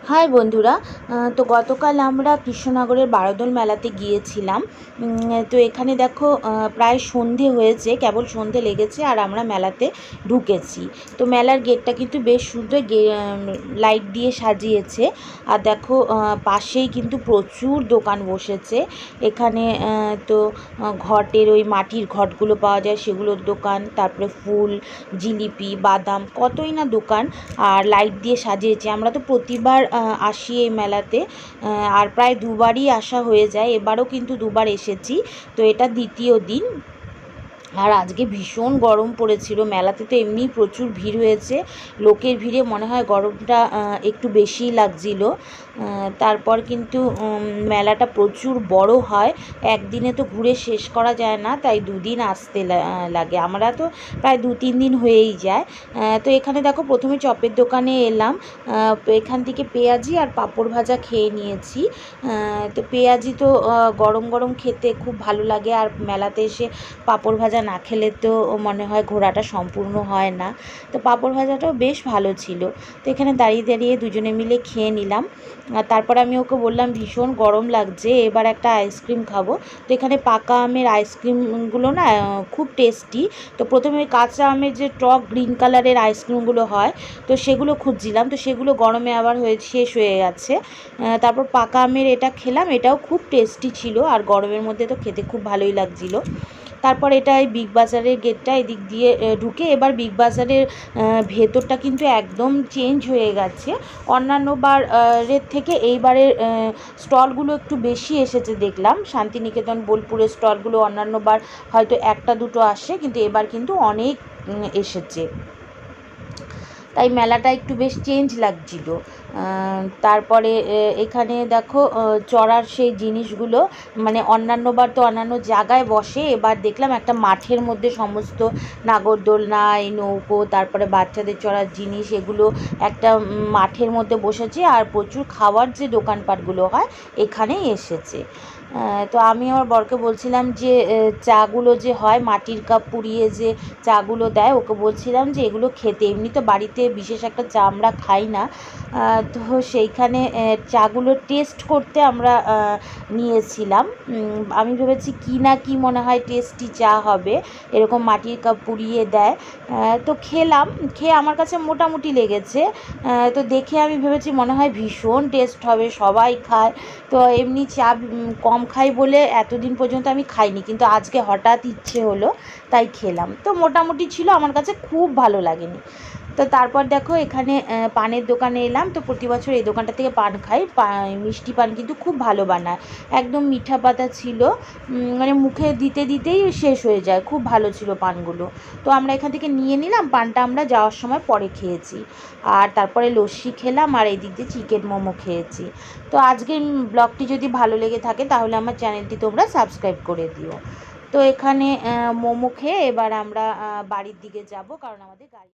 High বন্ধুরা। তো গতকাল আমরা কৃষ্ণনগরের বারোদোল মেলাতে গিয়েছিলাম। তো এখানে দেখো প্রায় সন্ধে হয়েছে, কেবল সন্ধে লেগেছে আর আমরা মেলাতে ঢুকেছি। তো মেলার গেটটা কিন্তু বেশ সুন্দর লাইট দিয়ে সাজিয়েছে। আর দেখো পাশেই কিন্তু প্রচুর দোকান বসেছে এখানে। তো ঘটের ওই মাটির ঘটগুলো পাওয়া যায় সেগুলোর দোকান, তারপরে ফুল, জিলিপি, বাদাম, কতই না দোকান। আর লাইট দিয়ে সাজিয়েছে। আমরা তো প্রতিবার আসি এই মেলাতে, আর প্রায় দুবারই আসা হয়ে যায়। এবারও কিন্তু দুবার এসেছি, তো এটা দ্বিতীয় দিন। আর আজকে ভীষণ গরম পড়েছিল। মেলাতে তো এমনিই প্রচুর ভিড় হয়েছে, লোকের ভিড়ে মনে হয় গরমটা একটু বেশিই লাগছিল। তারপর কিন্তু মেলাটা প্রচুর বড় হয়, একদিনে তো ঘুরে শেষ করা যায় না, তাই দুদিন আসতে লাগে। আমরা তো প্রায় 2-3 দিন হয়েই যায়। তো এখানে দেখো প্রথমে চপের দোকানে এলাম। এখান থেকে পেঁয়াজি আর পাঁপড় ভাজা খেয়ে নিয়েছি। তো পেঁয়াজি তো গরম গরম খেতে খুব ভালো লাগে, আর মেলাতে এসে পাঁপড় ভাজা না খেলে তো মনে হয় ঘোরাটা সম্পূর্ণ হয় না। তো পাঁপড় ভাজাটাও বেশ ভালো ছিল। তো এখানে দাঁড়িয়ে দাঁড়িয়ে দুজনে মিলে খেয়ে নিলাম। আর তারপর আমি ওকে বললাম ভীষণ গরম লাগছে, এবার একটা আইসক্রিম খাবো। তো এখানে পাকা আমের আইসক্রিমগুলো না খুব টেস্টি। তো প্রথমে কাঁচা আমের যে টক গ্রিন কালারের আইসক্রিমগুলো হয়, তো সেগুলো খুঁজছিলাম, তো সেগুলো গরমে আবার শেষ হয়ে গেছে। তারপর পাকা আমের এটা খেলাম, এটাও খুব টেস্টি ছিল, আর গরমের মধ্যে তো খেতে খুব ভালোই লাগছিলো। তারপর এটা এই বিগ বাজারের গেটটা এদিক দিয়ে ঢুকে, এবার বিগ বাজারের ভেতরটা কিন্তু একদম চেঞ্জ হয়ে গেছে অন্যান্য বারের থেকে। এইবারের স্টলগুলো একটু বেশি এসেছে দেখলাম। শান্তিনিকেতন, বোলপুরের স্টলগুলো অন্যান্য বার হয়তো একটা দুটো আসে, কিন্তু এবার কিন্তু অনেক এসেছে, তাই মেলাটা একটু বেশ চেঞ্জ লাগছিল। তারপরে এখানে দেখো চড়ার সেই জিনিসগুলো, মানে অন্যান্য বার তো অন্যান্য জায়গায় বসে, এবার দেখলাম একটা মাঠের মধ্যে সমস্ত নাগরদোলনা, এই নৌকো, তারপরে বাচ্চাদের চড়ার জিনিস, এগুলো একটা মাঠের মধ্যে বসেছে। আর প্রচুর খাওয়ার যে দোকানপাটগুলো হয় এখানেই এসেছে। তো আমি আমার বরকে বলছিলাম যে চাগুলো যে হয় মাটির কাপ পুড়িয়ে যে চাগুলো দেয়, ওকে বলছিলাম যে এগুলো খেতে। এমনি তো বাড়িতে বিশেষ একটা চা আমরা খাই না, তো সেইখানে চাগুলো টেস্ট করতে আমরা নিয়েছিলাম। আমি ভেবেছি কী না কি মনে হয় টেস্টি চা হবে, এরকম মাটির কাপ পুড়িয়ে দেয়। তো খেলাম, খেয়ে আমার কাছে মোটামুটি লেগেছে। তো দেখে আমি ভেবেছি মনে হয় ভীষণ টেস্ট হবে, সবাই খায়। তো এমনি চা কম খাই বলে এতদিন পর্যন্ত আমি খাইনি, কিন্তু আজকে হঠাৎ ইচ্ছে হলো তাই খেলাম। তো মোটামুটি ছিল, আমার কাছে খুব ভালো লাগেনি। তো তারপর দেখো এখানে পানের দোকানে এলাম। তো প্রতি বছর এই দোকানটা থেকে পান খাই। মিষ্টি পান কিন্তু খুব ভালো বানায়, একদম মিঠা পাতা ছিল, মানে মুখে দিতে দিতেই শেষ হয়ে যায়, খুব ভালো ছিল পানগুলো। তো আমরা এখান থেকে নিয়ে নিলাম পানটা, আমরা যাওয়ার সময় পরে খেয়েছি। আর তারপরে লস্যি খেলাম, আর এই দিক দিয়ে চিকেন মোমো খেয়েছি। তো আজকের ব্লগটি যদি ভালো লেগে থাকে তাহলে আমার চ্যানেলটি তোমরা সাবস্ক্রাইব করে দিও। তো এখানে মোমো খেয়ে এবার আমরা বাড়ির দিকে যাব, কারণ আমাদের গাড়ি